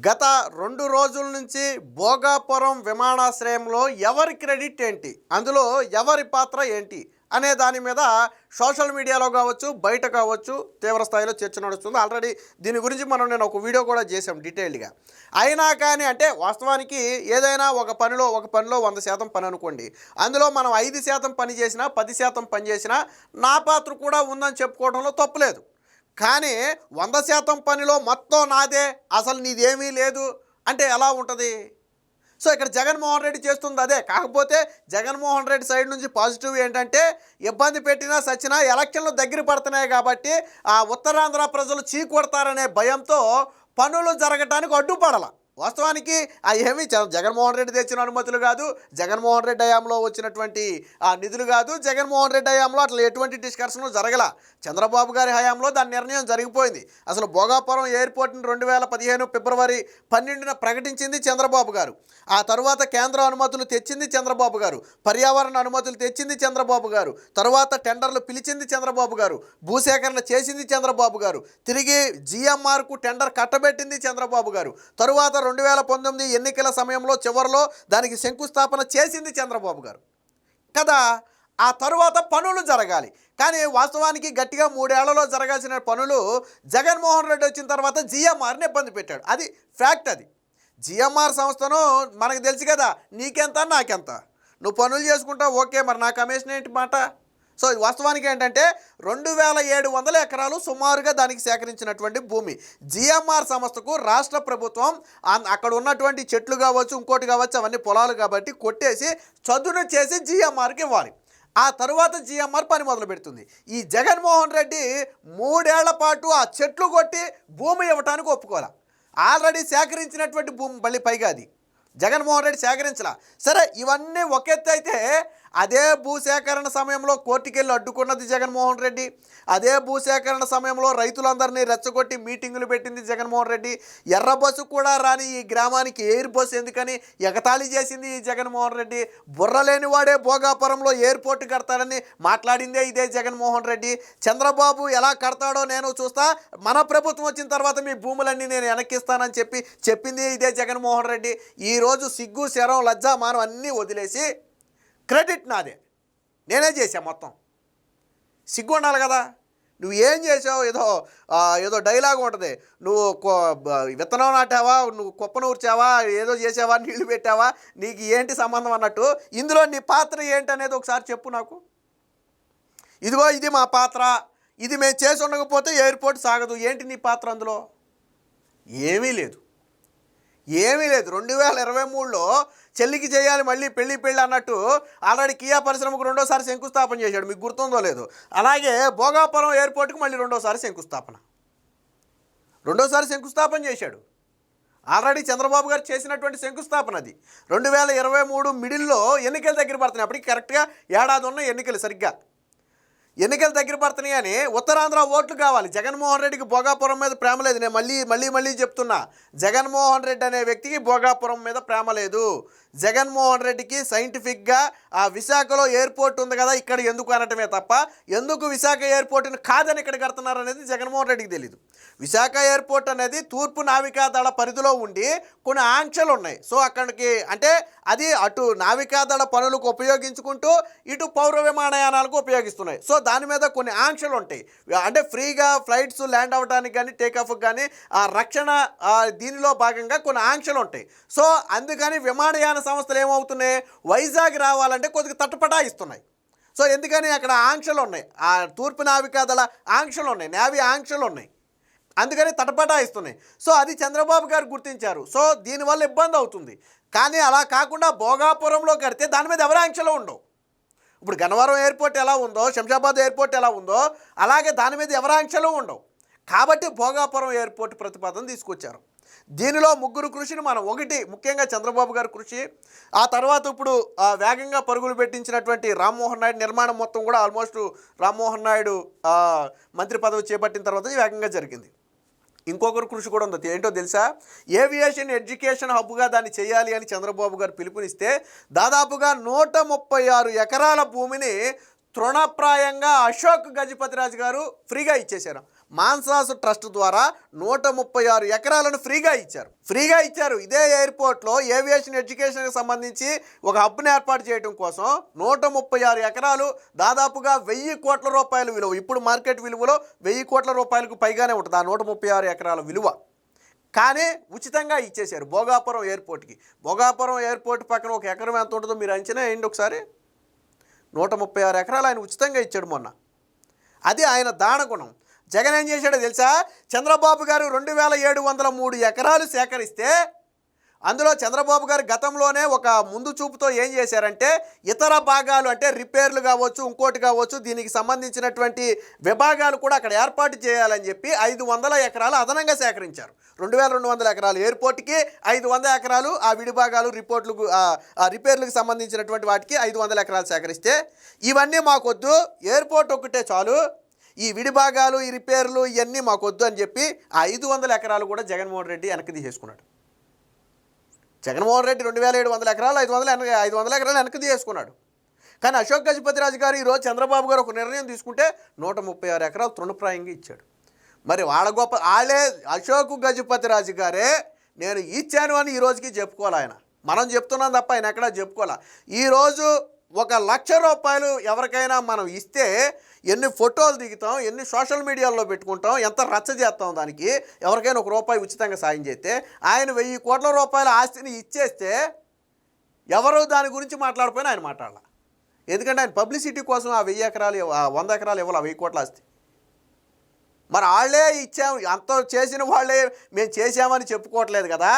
గత 2 రోజుల నుంచి భోగాపురం విమానాశ్రయంలో ఎవరి క్రెడిట్ ఏంటి, అందులో ఎవరి పాత్ర ఏంటి అనే దాని మీద సోషల్ మీడియాలో కావచ్చు, బయట కావచ్చు తీవ్ర స్థాయిలో చర్చ నడుస్తుంది. ఆల్రెడీ దీని గురించి నేను ఒక వీడియో కూడా చేశాం డీటెయిల్డ్గా. అయినా కానీ అంటే వాస్తవానికి ఏదైనా ఒక పనిలో 100% పని అనుకోండి, అందులో మనం 5% పని చేసినా 10% పని చేసినా నా పాత్ర కూడా ఉందని చెప్పుకోవడంలో తప్పులేదు. కానీ 100% పనిలో మొత్తం నాదే, అసలు నీదేమీ లేదు అంటే ఎలా ఉంటుంది? సో ఇక్కడ జగన్మోహన్ రెడ్డి చేస్తుంది అదే. కాకపోతే జగన్మోహన్ రెడ్డి సైడ్ నుంచి పాజిటివ్ ఏంటంటే, ఇబ్బంది పెట్టినా సచ్చినా ఎలక్షన్లు దగ్గర పడుతున్నాయి కాబట్టి ఆ ఉత్తరాంధ్ర ప్రజలు చీకొడతారనే భయంతో పనులు జరగటానికి అడ్డుపడాల. వాస్తవానికి ఆ ఏమీ జగన్మోహన్ రెడ్డి తెచ్చిన అనుమతులు కాదు, జగన్మోహన్ రెడ్డి హయాంలో వచ్చినటువంటి ఆ నిధులు కాదు, జగన్మోహన్ రెడ్డి హయాంలో అట్లా ఎటువంటి డిస్కషన్లు జరగల. చంద్రబాబు గారి హయాంలో దాని నిర్ణయం జరిగిపోయింది. అసలు భోగాపురం ఎయిర్పోర్ట్ని 2015 ఫిబ్రవరి 12న ప్రకటించింది చంద్రబాబు గారు. ఆ తర్వాత కేంద్ర అనుమతులు తెచ్చింది చంద్రబాబు గారు, పర్యావరణ అనుమతులు తెచ్చింది చంద్రబాబు గారు, తర్వాత టెండర్లు పిలిచింది చంద్రబాబు గారు, భూసేకరణ చేసింది చంద్రబాబు గారు, తిరిగి జిఎంఆర్కు టెండర్ కట్టబెట్టింది చంద్రబాబు గారు, తరువాత 2019 ఎన్నికల సమయంలో చివరిలో దానికి శంకుస్థాపన చేసింది చంద్రబాబు గారు కదా. ఆ తరువాత పనులు జరగాలి. కానీ వాస్తవానికి గట్టిగా 3 ఏళ్లలో జరగాల్సిన పనులు జగన్మోహన్ రెడ్డి వచ్చిన తర్వాత జిఎంఆర్ని ఇబ్బంది పెట్టాడు. అది ఫ్యాక్ట్. అది జిఎంఆర్ సంస్థను మనకు తెలుసు కదా, నీకెంత నాకెంత, నువ్వు పనులు చేసుకుంటావు ఓకే, మరి నా కమిషన్ ఏంటి మాట. సో వాస్తవానికి ఏంటంటే 2700 ఎకరాలు సుమారుగా దానికి సేకరించినటువంటి భూమి జిఎంఆర్ సంస్థకు రాష్ట్ర ప్రభుత్వం అక్కడ ఉన్నటువంటి చెట్లు కావచ్చు, ఇంకోటి కావచ్చు, అవన్నీ పొలాలు కాబట్టి కొట్టేసి చదును చేసి జిఎంఆర్కి ఇవ్వాలి. ఆ తరువాత జిఎంఆర్ పని మొదలు పెడుతుంది. ఈ జగన్మోహన్ రెడ్డి 3 ఏళ్ల పాటు ఆ చెట్లు కొట్టి భూమి ఇవ్వటానికి ఒప్పుకోవాలి. ఆల్రెడీ సేకరించినటువంటి భూమి మళ్ళీ పైగా అది జగన్మోహన్ రెడ్డి సేకరించలా. సరే, ఇవన్నీ ఒక ఎత్తు అయితే, అదే భూసేకరణ సమయంలో కోర్టుకెళ్ళి అడ్డుకున్నది జగన్మోహన్ రెడ్డి. అదే భూసేకరణ సమయంలో రైతులందరినీ రెచ్చగొట్టి మీటింగులు పెట్టింది జగన్మోహన్ రెడ్డి. ఎర్ర బస్సు కూడా రాని ఈ గ్రామానికి ఎయిర్ బస్సు ఎందుకని ఎగతాళి చేసింది ఈ జగన్మోహన్ రెడ్డి. బుర్రలేని వాడే భోగాపురంలో ఎయిర్పోర్ట్ కడతాడని మాట్లాడిందే ఇదే జగన్మోహన్ రెడ్డి. చంద్రబాబు ఎలా కడతాడో నేను చూస్తా, మన ప్రభుత్వం వచ్చిన తర్వాత మీ భూములన్నీ నేను వెనక్కిస్తానని చెప్పింది ఇదే జగన్మోహన్ రెడ్డి. ఈరోజు సిగ్గు, శరం, లజ్జ, మానం అన్నీ వదిలేసి క్రెడిట్ నాదే, నేనే చేశా మొత్తం. సిగ్గు ఉండాలి కదా. నువ్వు ఏం చేసావు, ఏదో డైలాగ్ ఉంటుంది, నువ్వు విత్తనం నాటావా, నువ్వు కుప్పను ఊర్చావా, ఏదో చేసావా, నీళ్లు పెట్టావా, నీకు ఏంటి సంబంధం అన్నట్టు. ఇందులో నీ పాత్ర ఏంటనేది ఒకసారి చెప్పు నాకు. ఇదిగో ఇది మా పాత్ర, ఇది మేము చేసి ఉండకపోతే ఎయిర్పోర్ట్ సాగదు, ఏంటి నీ పాత్ర అందులో? ఏమీ లేదు. 2023లో చెల్లికి చేయాలి మళ్ళీ పెళ్ళి అన్నట్టు ఆల్రెడీ కియా పరిశ్రమకు 2వ శంకుస్థాపన చేశాడు, మీకు గుర్తుందో లేదు. అలాగే భోగాపురం ఎయిర్పోర్ట్కి మళ్ళీ 2వ శంకుస్థాపన చేశాడు. ఆల్రెడీ చంద్రబాబు గారు చేసినటువంటి శంకుస్థాపన అది. 2023 మిడిల్లో ఎన్నికలు దగ్గర పడుతున్నాయి. అప్పటికి కరెక్ట్గా ఏడాది ఉన్న ఎన్నికలు, సరిగ్గా ఎన్నికలు దగ్గర పడుతున్నాయి అని ఉత్తరాంధ్ర ఓట్లు కావాలి. జగన్మోహన్ రెడ్డికి భోగాపురం మీద ప్రేమ లేదు. నేను మళ్ళీ చెప్తున్నా, జగన్మోహన్ రెడ్డి అనే వ్యక్తికి భోగాపురం మీద ప్రేమ లేదు. జగన్మోహన్ రెడ్డికి సైంటిఫిక్గా ఆ విశాఖలో ఎయిర్పోర్ట్ ఉంది కదా, ఇక్కడ ఎందుకు అనటమే తప్ప ఎందుకు విశాఖ ఎయిర్పోర్ట్ని కాదని ఇక్కడ కడుతున్నారు అనేది జగన్మోహన్ రెడ్డికి తెలియదు. విశాఖ ఎయిర్పోర్ట్ అనేది తూర్పు నావికాదళ పరిధిలో ఉండి కొన్ని ఆంక్షలు ఉన్నాయి. సో అక్కడికి అంటే అది అటు నావికాదళ పనులకు ఉపయోగించుకుంటూ ఇటు పౌర విమానయానాలకు ఉపయోగిస్తున్నాయి. సో దాని మీద కొన్ని ఆంక్షలు ఉంటాయి. అంటే ఫ్రీగా ఫ్లైట్స్ ల్యాండ్ అవ్వడానికి కానీ టేకాఫ్కి కానీ ఆ రక్షణ దీనిలో భాగంగా కొన్ని ఆంక్షలు ఉంటాయి. సో అందుకని విమానయాన సంస్థలు ఏమవుతున్నాయి, వైజాగ్ రావాలంటే కొద్దిగా తట్టుపటాయిస్తున్నాయి. సో ఎందుకని అక్కడ ఆంక్షలు ఉన్నాయి, ఆ తూర్పు నావికాదళ ఆంక్షలు ఉన్నాయి, నేవీ ఆంక్షలు ఉన్నాయి, అందుకని తటపటాయిస్తున్నాయి. సో అది చంద్రబాబు గారు గుర్తించారు. సో దీనివల్ల ఇబ్బంది అవుతుంది. కానీ అలా కాకుండా భోగాపురంలో కడితే దాని మీద ఎవరి ఆంక్షలు ఉండవు. ఇప్పుడు గన్నవరం ఎయిర్పోర్ట్ ఎలా ఉందో, శంషాబాద్ ఎయిర్పోర్ట్ ఎలా ఉందో అలాగే దాని మీద ఎవరి ఆంక్షలు ఉండవు. కాబట్టి భోగాపురం ఎయిర్పోర్ట్ ప్రతిపాదన తీసుకొచ్చారు. దీనిలో ముగ్గురు కృషిని మనం ఒకటి ముఖ్యంగా చంద్రబాబు గారి కృషి, ఆ తర్వాత ఇప్పుడు వేగంగా పరుగులు పెట్టించినటువంటి రామ్మోహన్ నాయుడు నిర్మాణం మొత్తం కూడా ఆల్మోస్ట్ రామ్మోహన్ నాయుడు మంత్రి పదవి చేపట్టిన తర్వాత వేగంగా జరిగింది. ఇంకొకరు కృషి కూడా ఉంది. ఏంటో తెలుసా? ఏవియేషన్ ఎడ్యుకేషన్ హబ్గా దాన్ని చేయాలి అని చంద్రబాబు గారు పిలుపునిస్తే దాదాపుగా 136 ఎకరాల భూమిని తృణప్రాయంగా అశోక్ గజపతిరాజు గారు ఫ్రీగా ఇచ్చేశారు. మాన్సాస్ ట్రస్ట్ ద్వారా 136 ఎకరాలను ఫ్రీగా ఇచ్చారు. ఇదే ఎయిర్పోర్ట్లో ఏవియేషన్ ఎడ్యుకేషన్కి సంబంధించి ఒక హబ్ను ఏర్పాటు చేయడం కోసం 136 ఎకరాలు దాదాపుగా 1000 కోట్ల రూపాయల విలువ. ఇప్పుడు మార్కెట్ విలువలో 1000 కోట్ల రూపాయలకు పైగానే ఉంటుంది ఆ 136 ఎకరాల విలువ. కానీ ఉచితంగా ఇచ్చేశారు భోగాపురం ఎయిర్పోర్ట్కి. భోగాపురం ఎయిర్పోర్ట్ పక్కన ఒక ఎకరం ఎంత ఉంటుందో మీరు అంచనా వేయండి ఒకసారి. 136 ఎకరాలు ఆయన ఉచితంగా ఇచ్చాడు మొన్న. అది ఆయన దానగుణం. జగన్ ఏం చేశాడో తెలుసా? చంద్రబాబు గారు 2703 ఎకరాలు సేకరిస్తే అందులో చంద్రబాబు గారు గతంలోనే ఒక ముందు చూపుతో ఏం చేశారంటే ఇతర భాగాలు అంటే రిపేర్లు కావచ్చు, ఇంకోటి కావచ్చు, దీనికి సంబంధించినటువంటి విభాగాలు కూడా అక్కడ ఏర్పాటు చేయాలని చెప్పి 500 ఎకరాలు అదనంగా సేకరించారు. 2200 ఎకరాలు ఎయిర్పోర్ట్కి, 500 ఎకరాలు ఆ విడిభాగాలు రిపేర్లకు సంబంధించినటువంటి వాటికి 500 ఎకరాలు సేకరిస్తే ఇవన్నీ మాకొద్దు, ఎయిర్పోర్ట్ ఒకటే చాలు, ఈ విడిభాగాలు ఈ రిపేర్లు ఇవన్నీ మాకొద్దు అని చెప్పి ఆ 500 ఎకరాలు కూడా జగన్మోహన్ రెడ్డి వెనక్కి తీసేసుకున్నాడు. జగన్మోహన్ రెడ్డి 2700 ఎకరాలు 500 ఎకరాలు వెనక్కి తీసుకున్నాడు. కానీ అశోక్ గజపతిరాజు గారు ఈరోజు చంద్రబాబు గారు ఒక నిర్ణయం తీసుకుంటే 136 ఎకరాలు తృణప్రాయంగా ఇచ్చాడు. మరి వాళ్ళే అశోక్ గజపతిరాజు గారే నేను ఇచ్చాను అని ఈ రోజుకి చెప్పుకోవాలి. ఆయన మనం చెప్తున్నాం తప్ప ఆయన ఎక్కడా చెప్పుకోవాలి. ఈరోజు 1,00,000 రూపాయలు ఎవరికైనా మనం ఇస్తే ఎన్ని ఫోటోలు దిగుతాం, ఎన్ని సోషల్ మీడియాలో పెట్టుకుంటాం, ఎంత రచ్చ చేస్తాం. దానికి ఎవరికైనా ₹1 ఉచితంగా సాయం చేస్తే ఆయన 1000 కోట్ల రూపాయల ఆస్తిని ఇచ్చేస్తే ఎవరు దాని గురించి మాట్లాడిపోయినా ఆయన మాట్లాడాల. ఎందుకంటే ఆయన పబ్లిసిటీ కోసం ఆ 1000 ఎకరాలు 100 ఎకరాలు ఇవ్వాలి, 1000 కోట్ల ఆస్తి. మరి వాళ్ళే ఇచ్చాము, అంత చేసిన వాళ్ళే మేము చేసామని చెప్పుకోవట్లేదు కదా.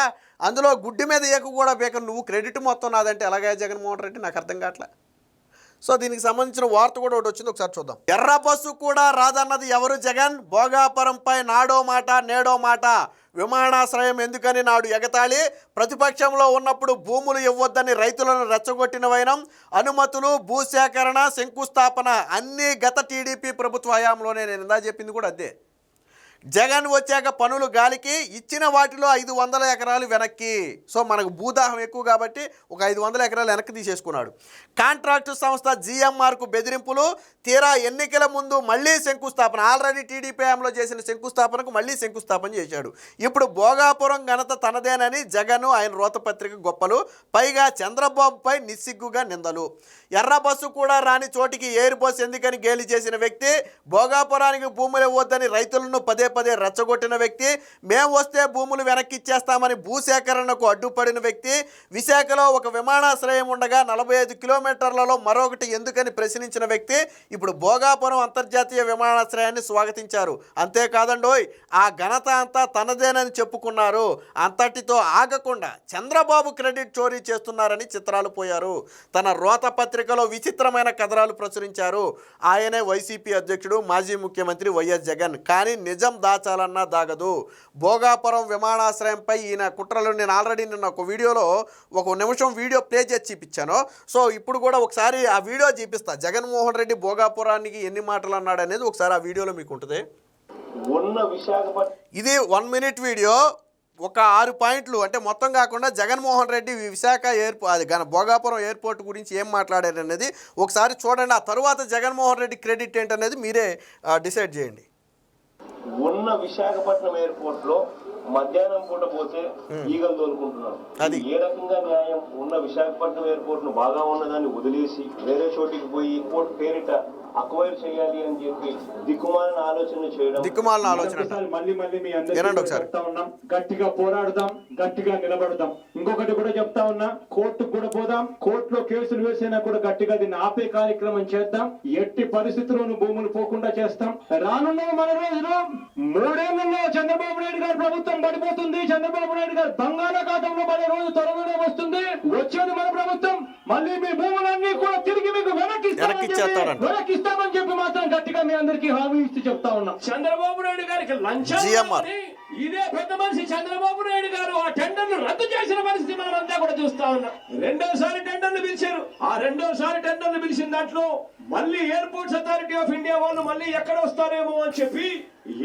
అందులో గుడ్డి మీద ఏకు కూడా బేక నువ్వు క్రెడిట్ మొత్తం నాదంటే ఎలాగే జగన్మోహన్ రెడ్డి? నాకు అర్థం కావట్లే. సో దీనికి సంబంధించిన వార్త కూడా ఒకటి వచ్చింది, ఒకసారి చూద్దాం. ఎర్ర బస్సు కూడా రాదన్నది ఎవరు? జగన్. భోగాపురంపై నాడో మాట నేడో మాట. విమానాశ్రయం ఎందుకని నాడు ఎగతాళి. ప్రతిపక్షంలో ఉన్నప్పుడు భూములు ఇవ్వొద్దని రైతులను రెచ్చగొట్టిన వైనం. అనుమతులు, భూసేకరణ, శంకుస్థాపన అన్నీ గత టీడీపీ ప్రభుత్వ హయాంలోనే. నేను ఇందా చెప్పింది కూడా అదే. జగన్ వచ్చాక పనులు గాలికి, ఇచ్చిన వాటిలో 500 ఎకరాలు వెనక్కి. సో మనకు భూదాహం ఎక్కువ కాబట్టి ఒక 500 ఎకరాలు వెనక్కి తీసేసుకున్నాడు. కాంట్రాక్టు సంస్థ జీఎంఆర్కు బెదిరింపులు. తీరా ఎన్నికల ముందు మళ్ళీ శంకుస్థాపన. ఆల్రెడీ టీడీపీ హయాంలో చేసిన శంకుస్థాపనకు మళ్ళీ శంకుస్థాపన చేశాడు. ఇప్పుడు భోగాపురం ఘనత తనదేనని జగన్ ఆయన రోతపత్రిక గొప్పలు. పైగా చంద్రబాబుపై నిస్సిగ్గుగా నిందలు. ఎర్ర బస్సు కూడా రాని చోటికి ఎయిర్ బస్సు ఎందుకని గేలి చేసిన వ్యక్తి. భోగాపురానికి భూములు ఇవ్వొద్దని రైతులను పదే రెచ్చగొట్టిన వ్యక్తి. మేము వస్తే భూములు వెనక్కి ఇచ్చేస్తామని భూసేకరణకు అడ్డుపడిన వ్యక్తి. విశాఖలో ఒక విమానాశ్రయం ఉండగా 45 కిలోమీటర్లలో మరొకటి ఎందుకని ప్రశ్నించిన వ్యక్తి. ఇప్పుడు భోగాపురం అంతర్జాతీయ విమానాశ్రయాన్ని స్వాగతించారు. అంతేకాదండోయ్, ఆ ఘనత అంతా తనదేనని చెప్పుకున్నారు. అంతటితో ఆగకుండా చంద్రబాబు క్రెడిట్ చోరీ చేస్తున్నారని చిత్రాలు పోయారు. తన రోత పత్రికలో విచిత్రమైన కథనాలు ప్రచురించారు. ఆయనే వైసీపీ అధ్యక్షుడు, మాజీ ముఖ్యమంత్రి వైఎస్ జగన్. కానీ నిజం దాచాలన్నా దాగదు. భోగాపురం విమానాశ్రయంపై ఈయన కుట్రలు నేను ఆల్రెడీ నిన్న ఒక వీడియోలో 1 నిమిషం వీడియో ప్లే చేసి చూపించాను. సో ఇప్పుడు కూడా ఒకసారి ఆ వీడియో చూపిస్తా. జగన్మోహన్ రెడ్డి భోగాపురానికి ఎన్ని మాటలు అన్నాడు అనేది ఒకసారి ఆ వీడియోలో మీకు ఉంటుంది. ఇది 1 మినిట్ వీడియో. ఒక 6 పాయింట్లు అంటే మొత్తం కాకుండా జగన్మోహన్ రెడ్డి విశాఖ భోగాపురం ఎయిర్పోర్ట్ గురించి ఏం మాట్లాడారు అనేది ఒకసారి చూడండి. ఆ తర్వాత జగన్మోహన్ రెడ్డి క్రెడిట్ ఏంటనేది మీరే డిసైడ్ చేయండి. ఉన్న విశాఖపట్నం ఎయిర్పోర్ట్ లో మధ్యాహ్నం పూట పోతే ఈగలు తోలుకుంటున్నారు. అది ఏ రకంగా న్యాయం? ఉన్న విశాఖపట్నం ఎయిర్పోర్ట్ ను బాగా ఉన్నదాన్ని వదిలేసి వేరే చోటికి పోయి ఎయిర్పోర్ట్ పేరిట అక్వైర్ చేయాలి అని చెప్పి దిక్కుమాలిన ఆలోచన చేయడం. మళ్ళీ మీ అందరికీ చెప్తా ఉన్నాం, గట్టిగా పోరాడదాం, గట్టిగా నిలబడదాం. ఇంకొకటి కూడా చెప్తా ఉన్నా, కోర్టుకు కూడా పోదాం, కోర్టులో కేసులు వేసినా కూడా గట్టిగా దీన్ని ఆపే కార్యక్రమం చేద్దాం. ఎట్టి పరిస్థితుల్లోనూ భూములు పోకుండా చేస్తాం. రానున్న మన రోజులు 3 ఏళ్లలో చంద్రబాబు నాయుడు గారి ప్రభుత్వం పడిపోతుంది. చంద్రబాబు నాయుడు గారు బంగాళాఖాతంలో పడే రోజు త్వరలోనే వస్తుంది. వచ్చేది మన ప్రభుత్వం. మళ్ళీ మీ భూములన్నీ కూడా తిరిగి మీకు వెనక్కి ఇస్తామని చెప్పి మాత్రం గట్టిగా మీ అందరికీ హామీ ఇస్తూ చెప్తా ఉన్నాం. చంద్రబాబు నాయుడు గారికి లంచం ఇదే పెద్ద మనిషి చంద్రబాబు నాయుడు గారు ఆ టెండర్లు రద్దు చేసిన పరిస్థితి మనం అంతా కూడా చూస్తా ఉన్నాం. 2వ టెండర్లు పిలిచారు. ఆ 2వ టెండర్లు పిలిచిన దాంట్లో మళ్ళీ ఎయిర్పోర్ట్స్ అథారిటీ ఆఫ్ ఇండియా వాళ్ళు మళ్ళీ ఎక్కడ వస్తారేమో అని చెప్పి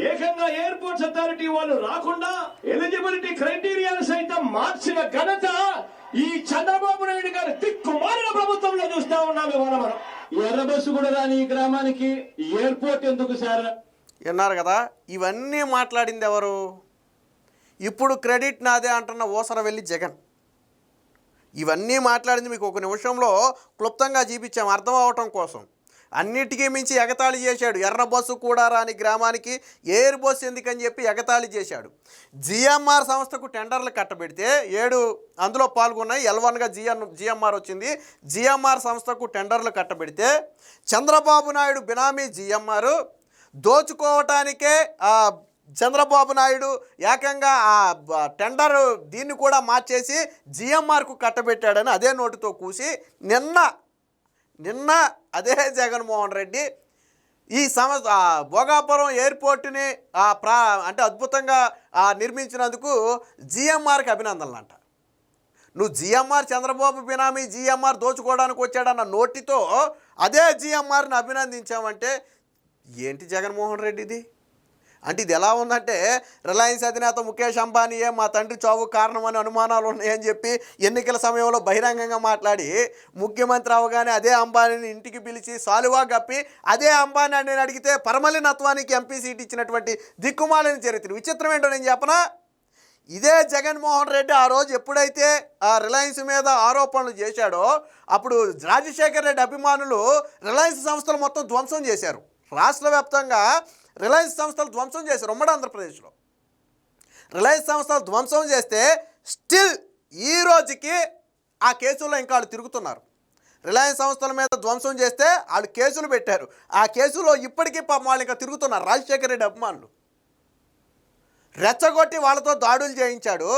ఏకంగా ఎయిర్పోర్ట్స్ అథారిటీ వాళ్ళు రాకుండా ఎలిజిబిలిటీ క్రైటీరియాలు సైతం మార్చిన ఘనత ఈ చంద్రబాబు నాయుడు గారు దిక్కుమాలిన ప్రభుత్వంలో చూస్తా ఉన్నాం. మనం ఎర్ర బస్సు కూడా రాని ఈ గ్రామానికి ఎయిర్పోర్ట్ ఎందుకు సార్? విన్నారు కదా, ఇవన్నీ మాట్లాడింది ఎవరు? ఇప్పుడు క్రెడిట్ నాదే అంటున్న ఊసరవెల్లి జగన్. ఇవన్నీ మాట్లాడింది మీకు ఒక నిమిషంలో క్లుప్తంగా చూపించాం అర్థం అవటం కోసం. అన్నిటికీ మించి ఎగతాళి చేశాడు. ఎర్ర బస్సు కూడా రాని గ్రామానికి ఎయిర్ బస్సు ఎందుకని చెప్పి ఎగతాళి చేశాడు. జిఎంఆర్ సంస్థకు టెండర్లు కట్టబెడితే 7 అందులో పాల్గొన్నాయి. L1గా జిఎంఆర్ వచ్చింది. జిఎంఆర్ సంస్థకు టెండర్లు కట్టబెడితే చంద్రబాబు నాయుడు బినామీ జిఎంఆర్ దోచుకోవటానికే చంద్రబాబు నాయుడు ఏకంగా ఆ టెండర్ దీన్ని కూడా మార్చేసి జిఎంఆర్కు కట్టబెట్టాడని అదే నోటితో కూసి నిన్న అదే జగన్మోహన్ రెడ్డి ఈ భోగాపురం ఎయిర్పోర్ట్ని అంటే అద్భుతంగా నిర్మించినందుకు జిఎంఆర్కి అభినందనలు అంట. నువ్వు జిఎంఆర్ చంద్రబాబు బినామీ జిఎంఆర్ దోచుకోవడానికి వచ్చాడన్న నోటితో అదే జిఎంఆర్ని అభినందించామంటే ఏంటి జగన్మోహన్ రెడ్డిది? అంటే ఇది ఎలా ఉందంటే రిలయన్స్ అధినేత ముఖేష్ అంబానీయే మా తండ్రి చావు కారణమని అనుమానాలు ఉన్నాయని చెప్పి ఎన్నికల సమయంలో బహిరంగంగా మాట్లాడి ముఖ్యమంత్రి అవగానే అదే అంబానీని ఇంటికి పిలిచి సాలువా గప్పి అదే అంబానీ అని అడిగితే పరమలినత్వానికి ఎంపీ సీట్ ఇచ్చినటువంటి దిక్కుమాలిన చరిత్ర. విచిత్రం ఏంటో నేను చెప్పనా, ఇదే జగన్మోహన్ రెడ్డి ఆ రోజు ఎప్పుడైతే ఆ రిలయన్స్ మీద ఆరోపణలు చేశాడో అప్పుడు రాజశేఖర్ రెడ్డి అభిమానులు రిలయన్స్ సంస్థలు మొత్తం ధ్వంసం చేశారు. రాష్ట్ర వ్యాప్తంగా రిలయన్స్ సంస్థలు ధ్వంసం చేశారు. ఉమ్మడి ఆంధ్రప్రదేశ్లో రిలయన్స్ సంస్థలు ధ్వంసం చేస్తే స్టిల్ ఈ రోజుకి ఆ కేసుల్లో ఇంకా వాళ్ళు తిరుగుతున్నారు. రిలయన్స్ సంస్థల మీద ధ్వంసం చేస్తే వాళ్ళు కేసులు పెట్టారు. ఆ కేసులో ఇప్పటికీ పాపం వాళ్ళు ఇంకా తిరుగుతున్నారు. రాజశేఖర రెడ్డి అభిమానులు రెచ్చగొట్టి వాళ్ళతో దాడులు చేయించాడు.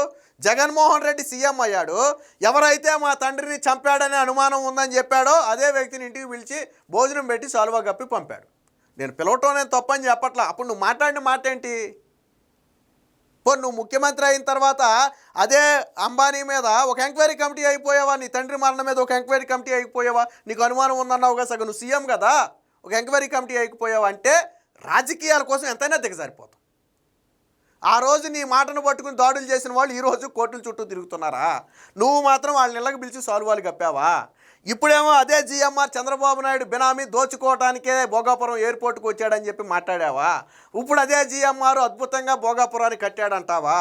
జగన్మోహన్ రెడ్డి సీఎం అయ్యాడు. ఎవరైతే మా తండ్రిని చంపాడనే అనుమానం ఉందని చెప్పాడో అదే వ్యక్తిని ఇంటికి పిలిచి భోజనం పెట్టి సాలువా గప్పి పంపాడు. నేను పిలవటం నేను తప్పని చెప్పట్లా. అప్పుడు నువ్వు మాట్లాడిన మాట ఏంటి? నువ్వు ముఖ్యమంత్రి అయిన తర్వాత అదే అంబానీ మీద ఒక ఎంక్వైరీ కమిటీ అయిపోయావా? నీ తండ్రి మరణం మీద ఒక ఎంక్వైరీ కమిటీ అయిపోయావా? నీకు అనుమానం ఉందన్నావు కదా, సగం నువ్వు సీఎం కదా, ఒక ఎంక్వైరీ కమిటీ అయిపోయావా? అంటే రాజకీయాల కోసం ఎంతైనా దిగజారిపోతాం. ఆ రోజు నీ మాటను పట్టుకుని దాడులు చేసిన వాళ్ళు ఈరోజు కోర్టుల చుట్టూ తిరుగుతున్నారా? నువ్వు మాత్రం వాళ్ళని ఇళ్ళకి పిలిచి సాలువాలు కప్పావా? ఇప్పుడేమో అదే జిఎంఆర్ చంద్రబాబు నాయుడు బినామీ దోచుకోవటానికే భోగాపురం ఎయిర్పోర్ట్కి వచ్చాడని చెప్పి మాట్లాడావా? ఇప్పుడు అదే జిఎంఆర్ అద్భుతంగా భోగాపురాన్ని కట్టాడంటావా?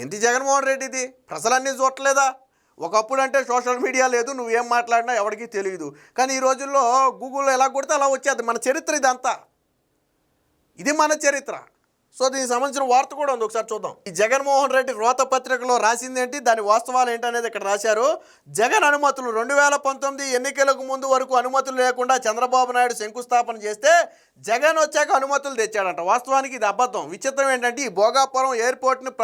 ఏంటి జగన్మోహన్ రెడ్డి ఇది? ప్రజలన్నీ చూడలేదా? ఒకప్పుడు అంటే సోషల్ మీడియా లేదు, నువ్వేం మాట్లాడినా ఎవరికీ తెలియదు. కానీ ఈ రోజుల్లో గూగుల్లో ఎలా కొడితే అలా వచ్చేది. మన చరిత్ర ఇదంతా, ఇది మన చరిత్ర. సో దీనికి సంబంధించిన వార్త కూడా ఉంది, ఒకసారి చూద్దాం. ఈ జగన్మోహన్ రెడ్డి రోత పత్రికలో రాసింది ఏంటి, దాని వాస్తవాలు ఏంటి అనేది ఇక్కడ రాశారు. జగన్ అనుమతులు 2019 ఎన్నికలకు ముందు వరకు అనుమతులు లేకుండా చంద్రబాబు నాయుడు శంకుస్థాపన చేస్తే జగన్ వచ్చాక అనుమతులు తెచ్చాడంట. వాస్తవానికి ఇది అబద్ధం. విచిత్రం ఏంటంటే ఈ భోగాపురం ఎయిర్పోర్ట్ని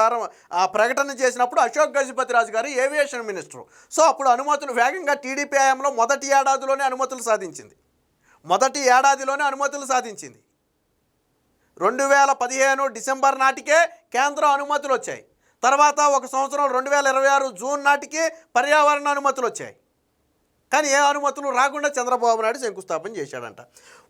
ప్రకటన చేసినప్పుడు అశోక్ గజపతిరాజు గారు ఏవియేషన్ మినిస్టర్. సో అప్పుడు అనుమతులు వేగంగా టీడీపీ హయాంలో మొదటి ఏడాదిలోనే అనుమతులు సాధించింది. 2015 డిసెంబర్ నాటికే కేంద్రం అనుమతులు వచ్చాయి. తర్వాత ఒక సంవత్సరం 2026 జూన్ నాటికి పర్యావరణ అనుమతులు వచ్చాయి. కానీ ఏ అనుమతులు రాకుండా చంద్రబాబు నాయుడు శంకుస్థాపన చేశాడంట.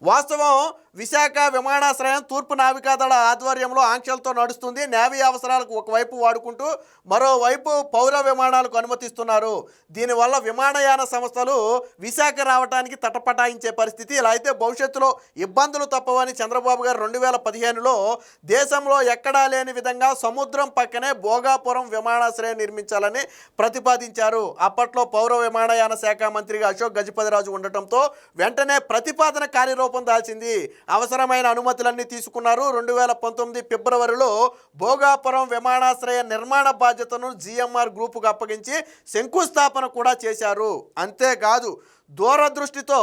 వాస్తవం విశాఖ విమానాశ్రయం తూర్పు నావికాదళ ఆధ్వర్యంలో ఆంక్షలతో నడుస్తుంది. నేవీ అవసరాలకు ఒకవైపు వాడుకుంటూ మరోవైపు పౌర విమానాలకు అనుమతిస్తున్నారు. దీనివల్ల విమానయాన సంస్థలు విశాఖ రావడానికి తటపటాయించే పరిస్థితి. ఇలా అయితే భవిష్యత్తులో ఇబ్బందులు తప్పవని చంద్రబాబు గారు 2015లో దేశంలో ఎక్కడా లేని విధంగా సముద్రం పక్కనే భోగాపురం విమానాశ్రయం నిర్మించాలని ప్రతిపాదించారు. అప్పట్లో పౌర విమానయాన శాఖ మంత్రిగా అశోక్ గజపతిరాజు ఉండటంతో వెంటనే ప్రతిపాదన కార్యరూపం దాల్చింది. అవసరమైన అనుమతులన్నీ తీసుకున్నారు. 2019 ఫిబ్రవరిలో భోగాపురం విమానాశ్రయ నిర్మాణ బాధ్యతను జిఎంఆర్ గ్రూపుకు అప్పగించి శంకుస్థాపన కూడా చేశారు. అంతేకాదు దూరదృష్టితో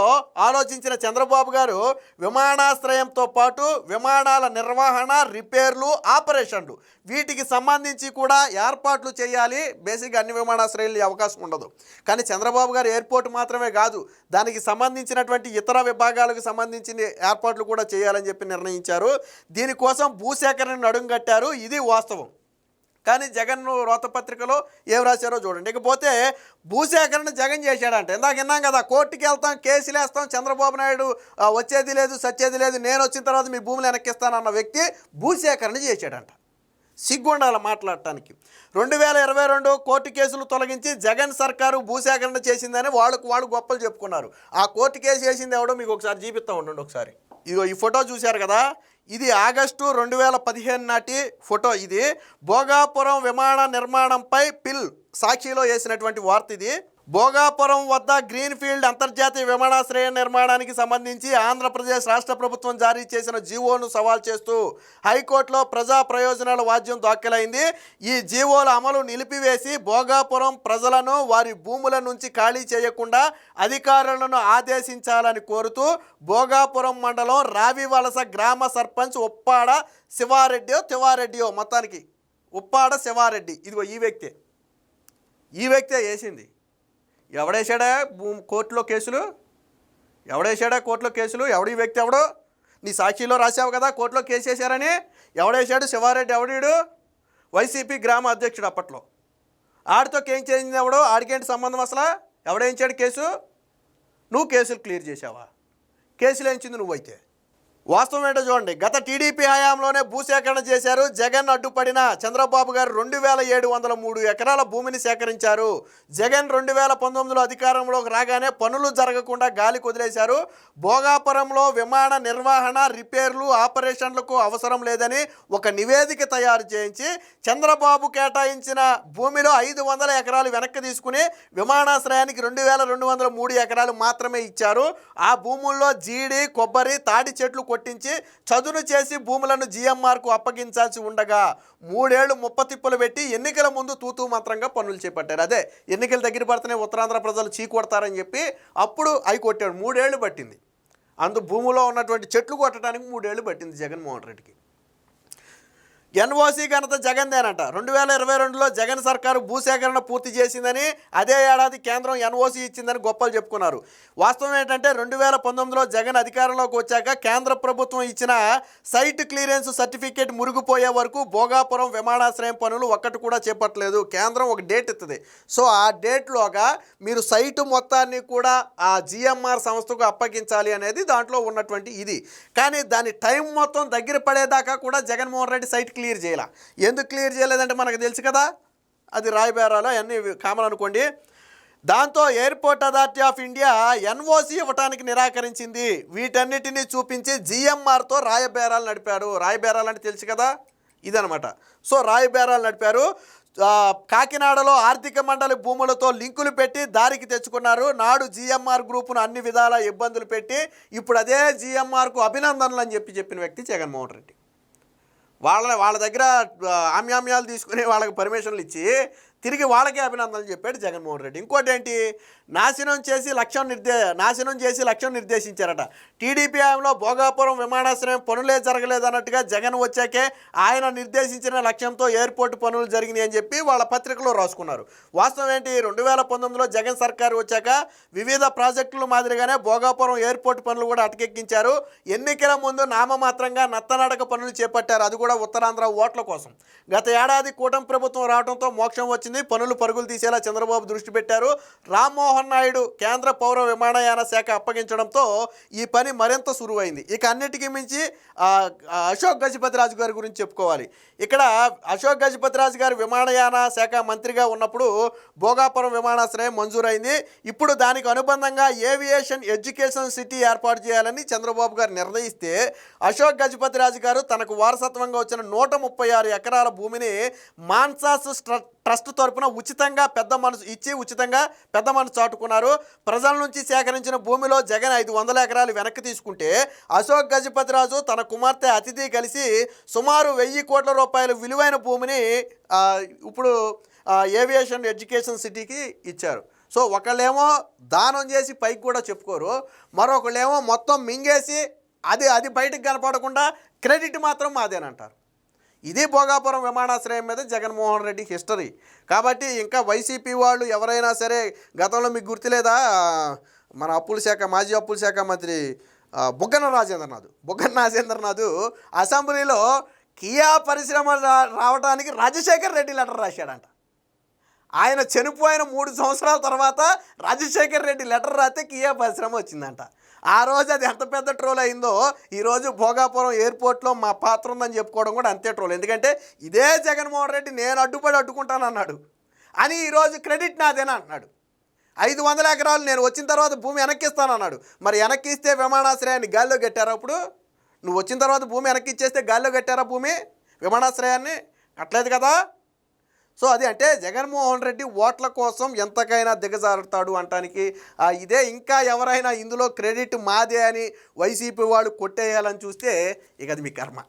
ఆలోచించిన చంద్రబాబు గారు విమానాశ్రయంతో పాటు విమానాల నిర్వహణ, రిపేర్లు, ఆపరేషన్లు వీటికి సంబంధించి కూడా ఏర్పాట్లు చేయాలి. బేసిక్గా అన్ని విమానాశ్రయాలు అవకాశం ఉండదు. కానీ చంద్రబాబు గారు ఎయిర్పోర్ట్ మాత్రమే కాదు, దానికి సంబంధించినటువంటి ఇతర విభాగాలకు సంబంధించిన ఏర్పాట్లు కూడా చేయాలని చెప్పి నిర్ణయించారు. దీనికోసం భూసేకరణను అడుగుగట్టారు. ఇది వాస్తవం. కానీ జగన్ రోతపత్రికలో ఏం రాశారో చూడండి. ఇకపోతే భూసేకరణ జగన్ చేశాడంట. ఇందాక విన్నాం కదా, కోర్టుకి వెళ్తాం, కేసులు వేస్తాం, చంద్రబాబు నాయుడు వచ్చేది లేదు, సచ్చేది లేదు, నేను వచ్చిన తర్వాత మీ భూములు వెనక్కిస్తానన్న వ్యక్తి భూసేకరణ చేశాడంట. సిగ్గుండాల మాట్లాడటానికి. 2022 కోర్టు కేసులు తొలగించి జగన్ సర్కారు భూసేకరణ చేసిందని వాళ్ళు గొప్పలు చెప్పుకున్నారు. ఆ కోర్టు కేసు చేసింది ఎవడో మీకు ఒకసారి చూపిస్తా ఉండండి. ఒకసారి ఇదిగో ఈ ఫోటో చూశారు కదా, ఇది ఆగస్టు 2015 నాటి ఫోటో. ఇది భోగాపురం విమాన నిర్మాణంపై పిల్ సాక్షిలో వేసినటువంటి వార్త. ఇది భోగాపురం వద్ద గ్రీన్ఫీల్డ్ అంతర్జాతీయ విమానాశ్రయ నిర్మాణానికి సంబంధించి ఆంధ్రప్రదేశ్ రాష్ట్ర ప్రభుత్వం జారీ చేసిన జీవోను సవాల్ చేస్తూ హైకోర్టులో ప్రజా ప్రయోజనాల వాద్యం దాఖలైంది. ఈ జీవోల అమలు నిలిపివేసి భోగాపురం ప్రజలను వారి భూముల నుంచి ఖాళీ చేయకుండా అధికారులను ఆదేశించాలని కోరుతూ భోగాపురం మండలం రావివలస గ్రామ సర్పంచ్ ఉప్పాడ శివారెడ్డియో మొత్తానికి ఉప్పాడ శివారెడ్డి, ఇదిగో ఈ వ్యక్తే వేసింది. ఎవడేసాడా కోర్టులో కేసులు? ఎవడి వ్యక్తి ఎవడు? నీ సాక్షిలో రాసావు కదా కోర్టులో కేసు వేసారని. ఎవడేసాడు? శివారెడ్డి. ఎవడీడు? వైసీపీ గ్రామ అధ్యక్షుడు అప్పట్లో. ఆడితో కేసు చేయింది ఎవడు? ఆడికేంటి సంబంధం అసలు? ఎవడేయించాడు కేసు? నువ్వు కేసులు క్లియర్ చేసావా? కేసులు వేయించింది నువ్వైతే. వాస్తవం ఏంటో చూడండి. గత టీడీపీ హయాంలోనే భూసేకరణ చేశారు. జగన్ అడ్డుపడిన చంద్రబాబు గారు 2703 ఎకరాల భూమిని సేకరించారు. జగన్ 2019లో అధికారంలోకి రాగానే పనులు జరగకుండా గాలికి వదిలేశారు. భోగాపురంలో విమాన నిర్వహణ, రిపేర్లు, ఆపరేషన్లకు అవసరం లేదని ఒక నివేదిక తయారు చేయించి చంద్రబాబు కేటాయించిన భూమిలో 500 ఎకరాలు వెనక్కి తీసుకుని విమానాశ్రయానికి 2203 ఎకరాలు మాత్రమే ఇచ్చారు. ఆ భూముల్లో జీడి, కొబ్బరి, తాడి చెట్లు కొట్టించి చదును చేసి భూములను జిఎంఆర్కు అప్పగించాల్సి ఉండగా 3 ఏళ్లు ముప్పతిప్పులు పెట్టి ఎన్నికల ముందు తూతూ మంత్రంగా పనులు చేపట్టారు. అదే ఎన్నికల దగ్గర పడితేనే ఉత్తరాంధ్ర ప్రజలు చీకొడతారని చెప్పి అప్పుడు అవి కొట్టాడు. 3 ఏళ్ళు పట్టింది. భూమిలో ఉన్నటువంటి చెట్లు కొట్టడానికి 3 ఏళ్ళు పట్టింది జగన్మోహన్ రెడ్డికి. ఎన్ఓసి ఘనత జగన్దేనంట. 2022లో జగన్ సర్కారు భూసేకరణ పూర్తి చేసిందని, అదే ఏడాది కేంద్రం ఎన్ఓసి ఇచ్చిందని గొప్పలు చెప్పుకున్నారు. వాస్తవం ఏంటంటే 2019లో జగన్ అధికారంలోకి వచ్చాక కేంద్ర ప్రభుత్వం ఇచ్చిన సైట్ క్లియరెన్స్ సర్టిఫికేట్ మురిగిపోయే వరకు భోగాపురం విమానాశ్రయం పనులు ఒక్కటి కూడా చేపట్టలేదు. కేంద్రం ఒక డేట్ ఇస్తుంది. సో ఆ డేట్లోగా మీరు సైటు మొత్తాన్ని కూడా ఆ జిఎంఆర్ సంస్థకు అప్పగించాలి అనేది దాంట్లో ఉన్నటువంటి ఇది. కానీ దాని టైం మొత్తం దగ్గర పడేదాకా కూడా జగన్మోహన్ రెడ్డి సైట్ క్లియర్ చేయాల. ఎందుకు క్లియర్ చేయలేదంటే మనకు తెలుసు కదా, అది రాయబేరాలు అన్నీ కామన్ అనుకోండి. దాంతో airport authority of India NOC ఇవ్వడానికి నిరాకరించింది. వీటన్నిటినీ చూపించి జిఎంఆర్తో రాయబేరాలు నడిపారు. రాయబేరాలు అంటే తెలుసు కదా, ఇదనమాట. సో రాయబేరాలు నడిపారు. కాకినాడలో ఆర్థిక మండలి భూములతో లింకులు పెట్టి దారికి తెచ్చుకున్నారు. నాడు జిఎంఆర్ గ్రూపును అన్ని విధాల ఇబ్బందులు పెట్టి ఇప్పుడు అదే జిఎంఆర్కు అభినందనలు అని చెప్పిన వ్యక్తి జగన్మోహన్ రెడ్డి. వాళ్ళ దగ్గర ఆమ్యామ్యాలు తీసుకుని వాళ్ళకి పర్మిషన్లు ఇచ్చి తిరిగి వాళ్ళకే అభినందనలు చెప్పాడు జగన్మోహన్ రెడ్డి. ఇంకోటి ఏంటి, నాశనం చేసి లక్ష్యం నిర్దేశించారట. టీడీపీ హయాంలో భోగాపురం విమానాశ్రయం పనులే జరగలేదన్నట్టుగా జగన్ వచ్చాకే ఆయన నిర్దేశించిన లక్ష్యంతో ఎయిర్పోర్ట్ పనులు జరిగినాయి అని చెప్పి వాళ్ళ పత్రికలో రాసుకున్నారు. వాస్తవం ఏంటి, 2019లో జగన్ సర్కారు వచ్చాక వివిధ ప్రాజెక్టుల మాదిరిగానే భోగాపురం ఎయిర్పోర్ట్ పనులు కూడా అటకెక్కించారు. ఎన్నికల ముందు నామమాత్రంగా నత్తనడక పనులు చేపట్టారు. అది కూడా ఉత్తరాంధ్ర ఓట్ల కోసం. గత ఏడాది కూటమి ప్రభుత్వం రావడంతో మోక్షం వచ్చింది. పనులు పరుగులు తీసేలా చంద్రబాబు దృష్టి పెట్టారు. రామ్మోహన్ నాయుడు కేంద్ర పౌర విమానయాన శాఖ అప్పగించడంతో ఈ పని మరింత సులువైంది. ఇక అన్నిటికీ మించి అశోక్ గజపతిరాజు గారి గురించి చెప్పుకోవాలి. ఇక్కడ అశోక్ గజపతిరాజు గారు విమానయాన శాఖ మంత్రిగా ఉన్నప్పుడు భోగాపురం విమానాశ్రయం మంజూరైంది. ఇప్పుడు దానికి అనుబంధంగా ఏవియేషన్ ఎడ్యుకేషన్ సిటీ ఏర్పాటు చేయాలని చంద్రబాబు గారు నిర్ణయిస్తే అశోక్ గజపతిరాజు గారు తనకు వారసత్వంగా వచ్చిన 136 ఎకరాల భూమిని మాన్సాస్ ట్రస్ట్ తరపున ఉచితంగా పెద్ద మనసు చాటుకున్నారు. ప్రజల నుంచి సేకరించిన భూమిలో జగన్ 500 ఎకరాలు వెనక్కి తీసుకుంటే అశోక్ గజపతిరాజు తన కుమార్తె అతిథి కలిసి సుమారు 1000 కోట్ల రూపాయల విలువైన భూమిని ఇప్పుడు ఏవియేషన్ ఎడ్యుకేషన్ సిటీకి ఇచ్చారు. సో ఒకళ్ళేమో దానం చేసి పైకి కూడా చెప్పుకోరు, మరొకళ్ళేమో మొత్తం మింగేసి అది బయటకు కనపడకుండా క్రెడిట్ మాత్రం మాదేనంటారు. ఇది భోగాపురం విమానాశ్రయం మీద జగన్మోహన్ రెడ్డి హిస్టరీ. కాబట్టి ఇంకా వైసీపీ వాళ్ళు ఎవరైనా సరే, గతంలో మీకు గుర్తులేదా, మన మాజీ అప్పుల శాఖ మంత్రి బుగ్గన రాజేంద్రనాథ్ అసెంబ్లీలో కియా పరిశ్రమ రావడానికి రాజశేఖర్ రెడ్డి లెటర్ రాశాడంట. ఆయన చనిపోయిన 3 సంవత్సరాల తర్వాత రాజశేఖర్ రెడ్డి లెటర్ రాస్తే కియా పరిశ్రమ వచ్చిందంట. ఆ రోజు అది ఎంత పెద్ద ట్రోల్ అయిందో ఈరోజు భోగాపురం ఎయిర్పోర్ట్లో మా పాత్ర ఉందని చెప్పుకోవడం కూడా అంతే ట్రోల్. ఎందుకంటే ఇదే జగన్మోహన్ రెడ్డి నేను అడ్డుకుంటానన్నాడు అని ఈరోజు క్రెడిట్ నాదేనా అంటున్నాడు. 500 ఎకరాలు నేను వచ్చిన తర్వాత భూమి వెనక్కిస్తానన్నాడు. మరి వెనక్కిస్తే విమానాశ్రయాన్ని గాల్లో కట్టారా? అప్పుడు నువ్వు వచ్చిన తర్వాత భూమి వెనక్కి ఇచ్చేస్తే గాల్లో కట్టారా భూమి విమానాశ్రయాన్ని? కట్టలేదు కదా. సో అది అంటే జగన్మోహన్ రెడ్డి ఓట్ల కోసం ఎంతకైనా దిగజారుతాడు అంటానికి ఇదే. ఇంకా ఎవరైనా ఇందులో క్రెడిట్ మాదే అని వైసీపీ వాళ్ళు కొట్టేయాలని చూస్తే ఇక అది మీ కర్మ.